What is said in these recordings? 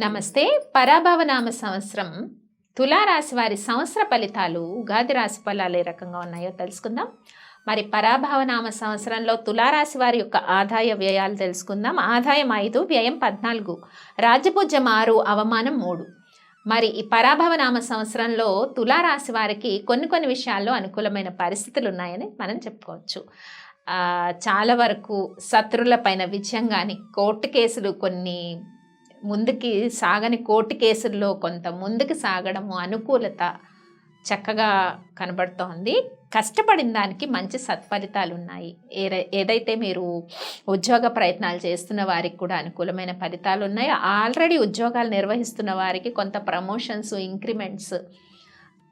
నమస్తే. పరాభవనామ సంవత్సరం తులారాశి వారి సంవత్సర ఫలితాలు ఉగాది రాశి ఫలాలు ఏ రకంగా ఉన్నాయో తెలుసుకుందాం. మరి పరాభవనామ సంవత్సరంలో తులారాశి వారి యొక్క ఆదాయ వ్యయాలు తెలుసుకుందాం. ఆదాయం 5, వ్యయం 14, రాజ్యపూజ్యం 6, అవమానం 3. మరి ఈ పరాభవనామ సంవత్సరంలో తులారాశి వారికి కొన్ని విషయాల్లో అనుకూలమైన పరిస్థితులు ఉన్నాయని మనం చెప్పుకోవచ్చు. చాలా వరకు శత్రువుల పైన విజయం కానీ, కోర్టు కేసులు కొన్ని ముందుకి సాగని కోర్టు కేసుల్లో కొంత ముందుకు సాగడము, అనుకూలత చక్కగా కనబడుతోంది. కష్టపడిన దానికి మంచి సత్ఫలితాలు ఉన్నాయి. ఏదైతే మీరు ఉద్యోగ ప్రయత్నాలు చేస్తున్న వారికి కూడా అనుకూలమైన ఫలితాలు ఉన్నాయి. ఆల్రెడీ ఉద్యోగాలు నిర్వహిస్తున్న వారికి కొంత ప్రమోషన్స్, ఇంక్రిమెంట్స్,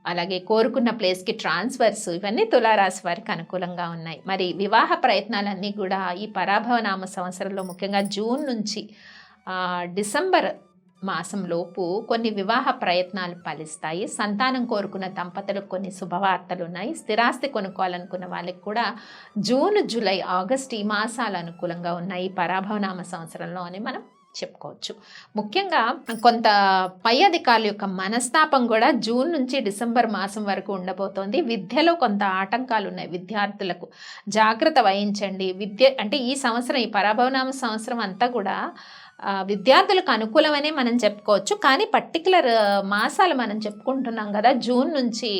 అలాగే కోరుకున్న ప్లేస్కి ట్రాన్స్ఫర్స్, ఇవన్నీ తులారాశి వారికి అనుకూలంగా ఉన్నాయి. మరి వివాహ ప్రయత్నాలన్నీ కూడా ఈ పరాభవనామ సంవత్సరంలో ముఖ్యంగా జూన్ నుంచి డిసెంబర్ మాసంలోపు కొన్ని వివాహ ప్రయత్నాలు ఫలిస్తాయి. సంతానం కోరుకున్న దంపతులకు కొన్ని శుభవార్తలు ఉన్నాయి. స్థిరాస్తి కొనుక్కోవాలనుకున్న వాళ్ళకి కూడా జూన్, జూలై, ఆగస్ట్ ఈ మాసాలు అనుకూలంగా ఉన్నాయి పరాభవనామ సంవత్సరంలో అని మనం చెప్పుకోవచ్చు. ముఖ్యంగా కొంత పై అధికారుల యొక్క మనస్తాపం కూడా జూన్ నుంచి డిసెంబర్ మాసం వరకు ఉండబోతోంది. విద్యలో కొంత ఆటంకాలు ఉన్నాయి. విద్యార్థులకు జాగ్రత్త వహించండి. అంటే ఈ సంవత్సరం, ఈ పరాభవనామ సంవత్సరం అంతా కూడా విద్యార్థులకు అనుకూలమనే మనం చెప్పుకోవచ్చు. కానీ పర్టికులర్ మాసాలు మనం చెప్పుకుంటున్నాం కదా, జూన్ నుంచి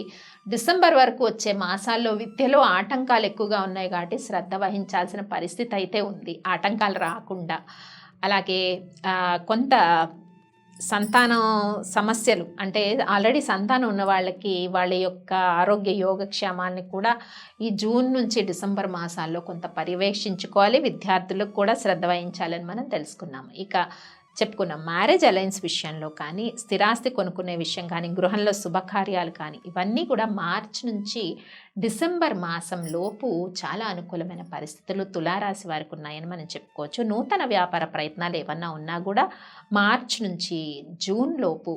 డిసెంబర్ వరకు వచ్చే మాసాల్లో విద్యలో ఆటంకాలు ఎక్కువగా ఉన్నాయి కాబట్టి శ్రద్ధ వహించాల్సిన పరిస్థితి అయితే ఉంది, ఆటంకాలు రాకుండా. అలాగే కొంత సంతానం సమస్యలు, అంటే ఆల్రెడీ సంతానం ఉన్న వాళ్ళకి వాళ్ళ యొక్క ఆరోగ్య యోగక్షేమాన్ని కూడా ఈ జూన్ నుంచి డిసెంబర్ మాసాల్లో కొంత పర్యవేక్షించుకోవాలి. విద్యార్థులకు కూడా శ్రద్ధ వహించాలని మనం తెలుసుకున్నాము. ఇక చెప్పుకున్నాం మ్యారేజ్ అలయన్స్ విషయంలో కానీ, స్థిరాస్తి కొనుక్కునే విషయం కానీ, గృహంలో శుభకార్యాలు కానీ, ఇవన్నీ కూడా మార్చి నుంచి డిసెంబర్ మాసం లోపు చాలా అనుకూలమైన పరిస్థితులు తులారాశి వారికి ఉన్నాయని మనం చెప్పుకోవచ్చు. నూతన వ్యాపార ప్రయత్నాలు ఏమన్నా ఉన్నా కూడా మార్చి నుంచి జూన్ లోపు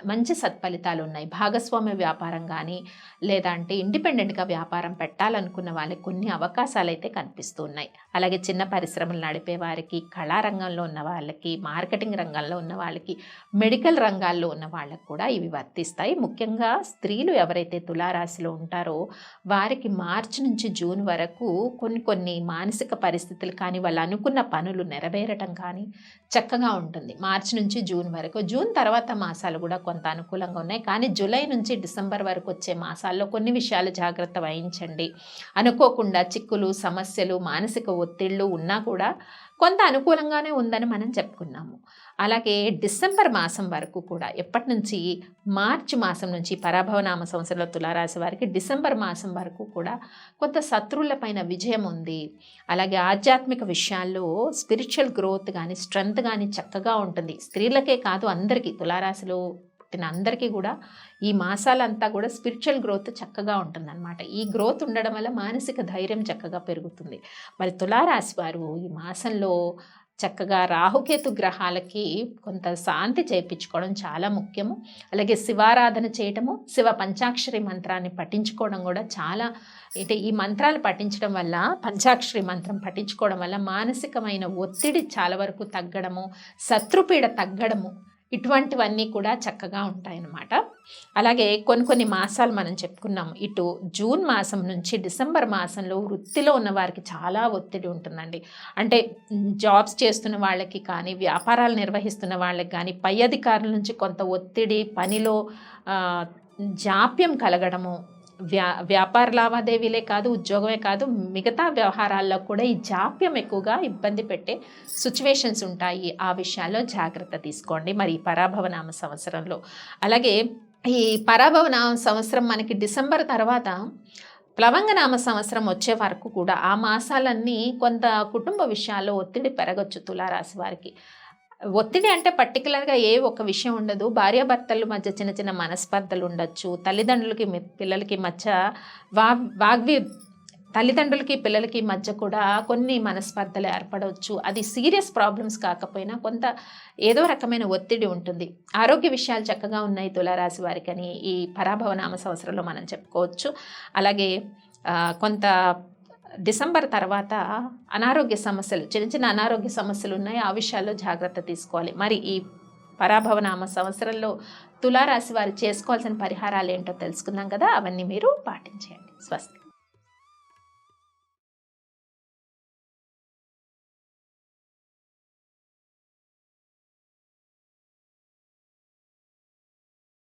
మంచి సత్ఫలితాలు ఉన్నాయి. భాగస్వామ్య వ్యాపారం కానీ, లేదంటే ఇండిపెండెంట్గా వ్యాపారం పెట్టాలనుకున్న వాళ్ళకి కొన్ని అవకాశాలు అయితే కనిపిస్తూ ఉన్నాయి. అలాగే చిన్న పరిశ్రమలు నడిపే వారికి, కళారంగంలో ఉన్న వాళ్ళకి, మార్కెటింగ్ రంగంలో ఉన్న వాళ్ళకి, మెడికల్ రంగాల్లో ఉన్న వాళ్ళకి కూడా ఇవి వర్తిస్తాయి. ముఖ్యంగా స్త్రీలు ఎవరైతే తులారాశిలో ఉంటారో వారికి మార్చి నుంచి జూన్ వరకు కొన్ని మానసిక పరిస్థితులు కానీ, వాళ్ళు అనుకున్న పనులు నెరవేరటం కానీ చక్కగా ఉంటుంది. మార్చి నుంచి జూన్ వరకు. జూన్ తర్వాత మాసాలు కూడా కొంత అనుకూలంగా ఉన్నాయి. కానీ జూలై నుంచి డిసెంబర్ వరకు వచ్చే మాసాల్లో కొన్ని విషయాలు జాగ్రత్త వహించండి. అనుకోకుండా చిక్కులు, సమస్యలు, మానసిక ఒత్తిళ్ళు ఉన్నా కూడా కొంత అనుకూలంగానే ఉందని మనం చెప్పుకున్నాము. అలాగే డిసెంబర్ మాసం వరకు కూడా, ఎప్పటి నుంచి మార్చి మాసం నుంచి పరాభవనామ సంవత్సరంలో తులారాశి వారికి డిసెంబర్ మాసం వరకు కూడా కొంత శత్రువుల పైన విజయం ఉంది. అలాగే ఆధ్యాత్మిక విషయాల్లో స్పిరిచువల్ గ్రోత్ కానీ, స్ట్రెంగ్త్ కానీ చక్కగా ఉంటుంది. స్త్రీలకే కాదు, అందరికీ, తులారాశిలో పుట్టిన అందరికీ కూడా ఈ మాసాలంతా కూడా స్పిరిచువల్ గ్రోత్ చక్కగా ఉంటుందన్నమాట. ఈ గ్రోత్ ఉండడం వల్ల మానసిక ధైర్యం చక్కగా పెరుగుతుంది. మరి తులారాశి వారు ఈ మాసంలో చక్కగా రాహుకేతు గ్రహాలకి కొంత శాంతి చేయించుకోవడం చాలా ముఖ్యము. అలాగే శివారాధన చేయటము, శివ పంచాక్షరి మంత్రాన్ని పఠించుకోవడం కూడా చాలా, అంటే ఈ మంత్రాలు పఠించడం వల్ల, పంచాక్షరి మంత్రం పఠించుకోవడం వల్ల మానసికమైన ఒత్తిడి చాలా వరకు తగ్గడము, శత్రుపీడ తగ్గడము, ఇటువంటివన్నీ కూడా చక్కగా ఉంటాయన్నమాట. అలాగే కొన్ని మాసాలు మనం చెప్పుకున్నాం. ఇటు జూన్ మాసం నుంచి డిసెంబర్ మాసంలో వృత్తిలో ఉన్న వారికి చాలా ఒత్తిడి ఉంటుందండి. అంటే జాబ్స్ చేస్తున్న వాళ్ళకి కానీ, వ్యాపారాలు నిర్వహిస్తున్న వాళ్ళకి కానీ, పై అధికారుల నుంచి కొంత ఒత్తిడి, పనిలో జాప్యం కలగడము, వ్యాపార లావాదేవీలే కాదు, ఉద్యోగమే కాదు, మిగతా వ్యవహారాల్లో కూడా ఈ జాప్యం ఎక్కువగా ఇబ్బంది పెట్టే సిచ్యువేషన్స్ ఉంటాయి. ఆ విషయాల్లో జాగ్రత్త తీసుకోండి మరి ఈ పరాభవనామ సంవత్సరంలో. అలాగే ఈ పరాభవనామ సంవత్సరం మనకి డిసెంబర్ తర్వాత ప్లవంగనామ సంవత్సరం వచ్చే వరకు కూడా ఆ మాసాలన్నీ కొంత కుటుంబ విషయాల్లో ఒత్తిడి పెరగచ్చు తులారాశి వారికి. ఒత్తిడి అంటే పర్టికులర్గా ఏ ఒక విషయం ఉండదు. భార్యాభర్తల మధ్య చిన్న మనస్పర్ధలు ఉండొచ్చు. తల్లిదండ్రులకి పిల్లలకి మధ్య తల్లిదండ్రులకి పిల్లలకి మధ్య కూడా కొన్ని మనస్పర్ధలు ఏర్పడవచ్చు. అది సీరియస్ ప్రాబ్లమ్స్ కాకపోయినా కొంత ఏదో రకమైన ఒత్తిడి ఉంటుంది. ఆరోగ్య విషయాలు చక్కగా ఉన్నాయి తులారాశి వారికి అని ఈ పరాభవనామ సంవత్సరంలో మనం చెప్పుకోవచ్చు. అలాగే కొంత డిసెంబర్ తర్వాత అనారోగ్య సమస్యలు, చిన్న అనారోగ్య సమస్యలు ఉన్నాయి. ఆ విషయాల్లో జాగ్రత్త తీసుకోవాలి. మరి ఈ పరాభవనామ సంవత్సరంలో తులారాశి వారు చేసుకోవాల్సిన పరిహారాలు ఏంటో తెలుసుకుందాం కదా, అవన్నీ మీరు పాటించేయండి. స్వస్తి.